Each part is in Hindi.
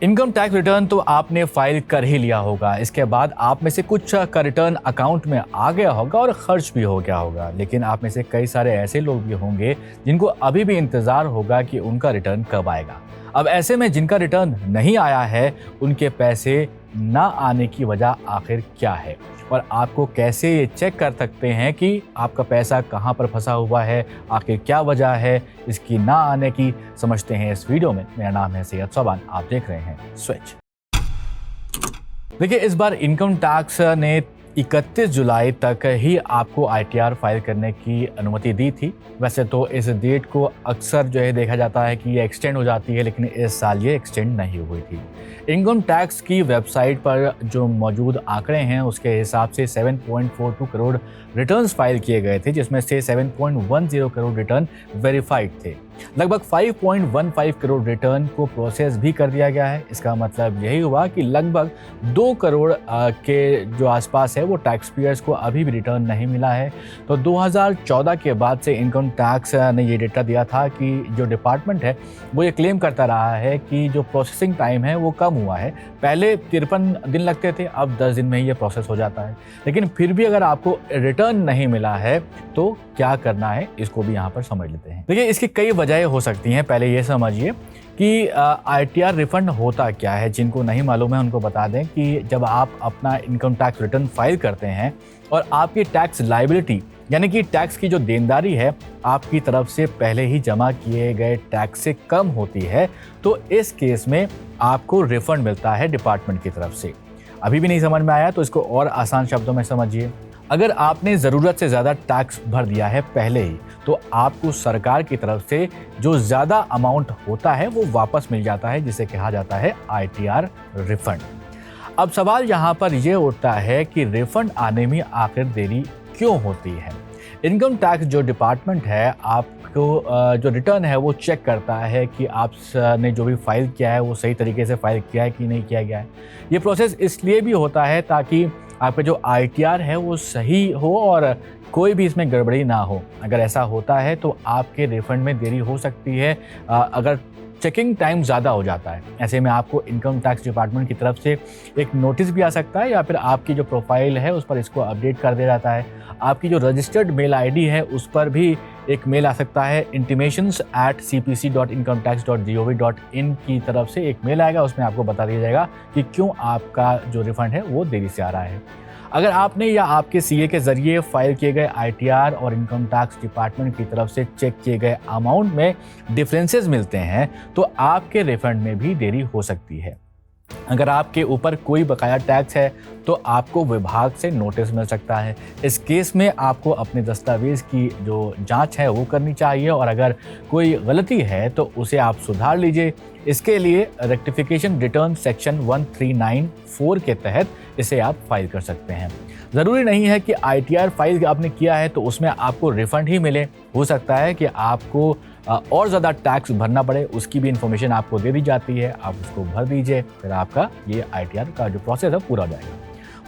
इनकम टैक्स रिटर्न तो आपने फाइल कर ही लिया होगा। इसके बाद आप में से कुछ का रिटर्न अकाउंट में आ गया होगा और खर्च भी हो गया होगा, लेकिन आप में से कई सारे ऐसे लोग भी होंगे जिनको अभी भी इंतज़ार होगा कि उनका रिटर्न कब आएगा। अब ऐसे में जिनका रिटर्न नहीं आया है, उनके पैसे ना आने की वजह आखिर क्या है और आपको कैसे ये चेक कर सकते हैं कि आपका पैसा कहाँ पर फंसा हुआ है, आखिर क्या वजह है इसकी ना आने की, समझते हैं इस वीडियो में। मेरा नाम है सैयद सोबान, आप देख रहे हैं स्विच। देखिए, इस बार इनकम टैक्स ने 31 जुलाई तक ही आपको ITR फाइल करने की अनुमति दी थी। वैसे तो इस डेट को अक्सर देखा जाता है कि ये एक्सटेंड हो जाती है, लेकिन इस साल ये एक्सटेंड नहीं हुई थी। इनकम टैक्स की वेबसाइट पर जो मौजूद आंकड़े हैं उसके हिसाब से 7.42 करोड़ रिटर्न्स फाइल किए गए थे, जिसमें से 7.10 करोड़ रिटर्न वेरीफाइड थे। लगभग 5.15 करोड़ रिटर्न को प्रोसेस भी कर दिया गया है। इसका मतलब यही हुआ कि लगभग 2 करोड़ के जो आसपास है वो टैक्स पेयर्स को अभी भी रिटर्न नहीं मिला है। तो 2014 के बाद से इनकम टैक्स ने ये डेटा दिया था कि जो डिपार्टमेंट है वो ये क्लेम करता रहा है कि जो प्रोसेसिंग टाइम है वो कम हुआ है। पहले 53 दिन लगते थे, अब 10 दिन में ही ये प्रोसेस हो जाता है। लेकिन फिर भी अगर आपको रिटर्न नहीं मिला है तो क्या करना है, इसको भी यहाँ पर समझ लेते हैं। देखिए, इसकी कई वजहें हो सकती हैं। पहले ये समझिए कि ITR रिफंड होता क्या है। जिनको नहीं मालूम है उनको बता दें कि जब आप अपना इनकम टैक्स रिटर्न फाइल करते हैं और आपकी टैक्स लायबिलिटी यानी कि टैक्स की जो देनदारी है आपकी तरफ से पहले ही जमा किए गए टैक्स से कम होती है, तो इस केस में आपको रिफंड मिलता है डिपार्टमेंट की तरफ से। अभी भी नहीं समझ में आया तो इसको और आसान शब्दों में समझिए। अगर आपने ज़रूरत से ज़्यादा टैक्स भर दिया है पहले ही, तो आपको सरकार की तरफ से जो ज़्यादा अमाउंट होता है वो वापस मिल जाता है, जिसे कहा जाता है ITR रिफंड। अब सवाल यहाँ पर यह उठता है कि रिफंड आने में आखिर देरी क्यों होती है। इनकम टैक्स जो डिपार्टमेंट है आपको जो रिटर्न है वो चेक करता है कि आपने जो भी फाइल किया है वो सही तरीके से फाइल किया है कि नहीं किया गया है। ये प्रोसेस इसलिए भी होता है ताकि आपका जो ITR है वो सही हो और कोई भी इसमें गड़बड़ी ना हो। अगर ऐसा होता है तो आपके रिफंड में देरी हो सकती है अगर चेकिंग टाइम ज़्यादा हो जाता है। ऐसे में आपको इनकम टैक्स डिपार्टमेंट की तरफ से एक नोटिस भी आ सकता है या फिर आपकी जो प्रोफाइल है उस पर इसको अपडेट कर दिया जाता है। आपकी जो रजिस्टर्ड मेल ID है उस पर भी एक मेल आ सकता है, intimations@cpc.incometax.gov.in की तरफ से एक मेल आएगा। उसमें आपको बता दिया जाएगा कि क्यों आपका जो रिफंड है वो देरी से आ रहा है। अगर आपने या आपके CA के ज़रिए फाइल किए गए ITR और इनकम टैक्स डिपार्टमेंट की तरफ से चेक किए गए अमाउंट में डिफरेंसेस मिलते हैं तो आपके रिफंड में भी देरी हो सकती है। अगर आपके ऊपर कोई बकाया टैक्स है तो आपको विभाग से नोटिस मिल सकता है। इस केस में आपको अपने दस्तावेज की जो जांच है वो करनी चाहिए और अगर कोई गलती है तो उसे आप सुधार लीजिए। इसके लिए रेक्टिफिकेशन रिटर्न सेक्शन 1394 के तहत इसे आप फाइल कर सकते हैं। ज़रूरी नहीं है कि ITR फाइल आपने किया है तो उसमें आपको रिफंड ही मिले। हो सकता है कि आपको और ज़्यादा टैक्स भरना पड़े, उसकी भी इंफॉर्मेशन आपको दे दी जाती है। आप उसको भर दीजिए, फिर आपका ये ITR का जो प्रोसेस है पूरा हो जाएगा।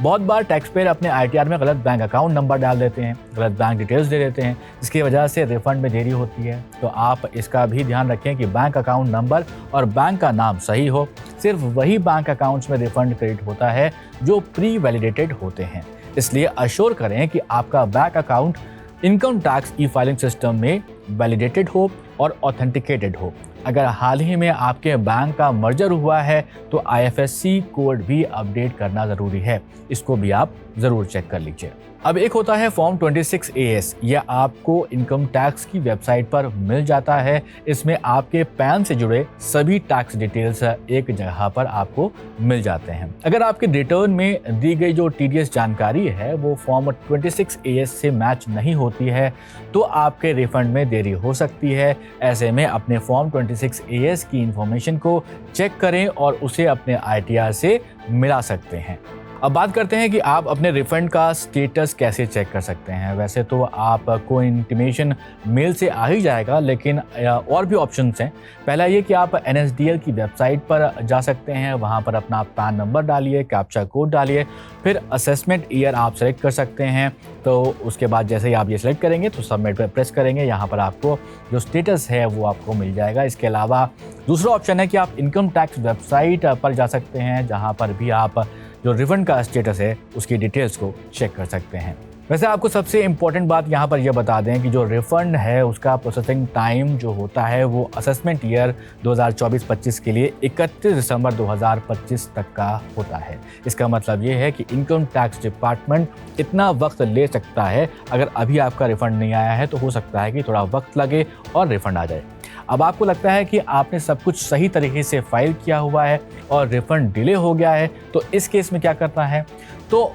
बहुत बार टैक्स पेयर अपने ITR में गलत बैंक अकाउंट नंबर डाल देते हैं, गलत बैंक डिटेल्स दे देते हैं, इसकी वजह से रिफंड में देरी होती है। तो आप इसका भी ध्यान रखें कि बैंक अकाउंट नंबर और बैंक का नाम सही हो। सिर्फ वही बैंक अकाउंट्स में रिफंड क्रेडिट होता है जो प्री वैलिडेटेड होते हैं। इसलिए अश्योर करें कि आपका bank account income tax e-filing system में वैलिडेटेड हो और ऑथेंटिकेटेड हो। अगर हाल ही में आपके बैंक का मर्जर हुआ है तो IFSC कोड भी अपडेट करना ज़रूरी है। इसको भी आप ज़रूर चेक कर लीजिए। अब एक होता है फॉर्म 26AS, यह आपको इनकम टैक्स की वेबसाइट पर मिल जाता है। इसमें आपके पैन से जुड़े सभी टैक्स डिटेल्स एक जगह पर आपको मिल जाते हैं। अगर आपके रिटर्न में दी गई जो TDS जानकारी है वो फॉर्म 26AS से मैच नहीं होती है तो आपके रिफंड में देरी हो सकती है। ऐसे में अपने फॉर्म 26AS की इंफॉर्मेशन को चेक करें और उसे अपने ITR से मिला सकते हैं। अब बात करते हैं कि आप अपने रिफंड का स्टेटस कैसे चेक कर सकते हैं। वैसे तो आपको इंटीमेशन मेल से आ ही जाएगा, लेकिन और भी ऑप्शंस हैं। पहला ये कि आप NSDL की वेबसाइट पर जा सकते हैं, वहाँ पर अपना पैन नंबर डालिए, कैप्चा कोड डालिए, फिर असेसमेंट ईयर आप सेलेक्ट कर सकते हैं। तो उसके बाद जैसे ही आप ये सेलेक्ट करेंगे तो सबमिट पर प्रेस करेंगे, यहाँ पर आपको जो स्टेटस है वो आपको मिल जाएगा। इसके अलावा दूसरा ऑप्शन है कि आप इनकम टैक्स वेबसाइट पर जा सकते हैं, जहाँ पर भी आप जो रिफंड का स्टेटस है उसकी डिटेल्स को चेक कर सकते हैं। वैसे आपको सबसे इम्पोर्टेंट बात यहाँ पर यह बता दें कि जो रिफंड है उसका प्रोसेसिंग टाइम जो होता है वो असेसमेंट ईयर 2024-25 के लिए 31 दिसंबर 2025 तक का होता है। इसका मतलब ये है कि इनकम टैक्स डिपार्टमेंट इतना वक्त ले सकता है। अगर अभी आपका रिफंड नहीं आया है तो हो सकता है कि थोड़ा वक्त लगे और रिफंड आ जाए। अब आपको लगता है कि आपने सब कुछ सही तरीके से फाइल किया हुआ है और रिफंड डिले हो गया है, तो इस केस में क्या करना है? तो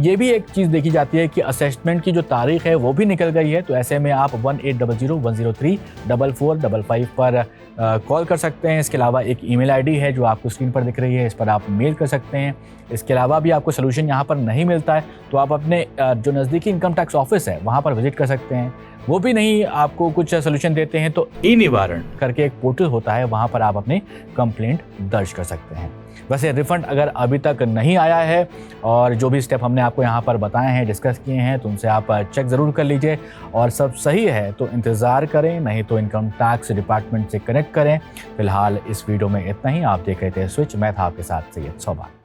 ये भी एक चीज़ देखी जाती है कि असेसमेंट की जो तारीख है वो भी निकल गई है। तो ऐसे में आप 1800-103-4455 पर कॉल कर सकते हैं। इसके अलावा एक ईमेल आईडी है जो आपको स्क्रीन पर दिख रही है, इस पर आप मेल कर सकते हैं। इसके अलावा भी आपको सोल्यूशन यहाँ पर नहीं मिलता है तो आप अपने जो नज़दीकी इनकम टैक्स ऑफिस है वहाँ पर विजिट कर सकते हैं। वो भी नहीं आपको कुछ सोल्यूशन देते हैं तो ई-निवारण करके एक पोर्टल होता है, वहाँ पर आप अपनी कंप्लेंट दर्ज कर सकते हैं। वैसे रिफंड अगर अभी तक नहीं आया है और जो भी स्टेप हमने आपको यहाँ पर बताए हैं, डिस्कस किए हैं, तो उनसे आप चेक ज़रूर कर लीजिए और सब सही है तो इंतज़ार करें, नहीं तो इनकम टैक्स डिपार्टमेंट से कनेक्ट करें। फिलहाल इस वीडियो में इतना ही। आप देख रहे थे स्विच, मैं था आपके साथ सैयद सोबा।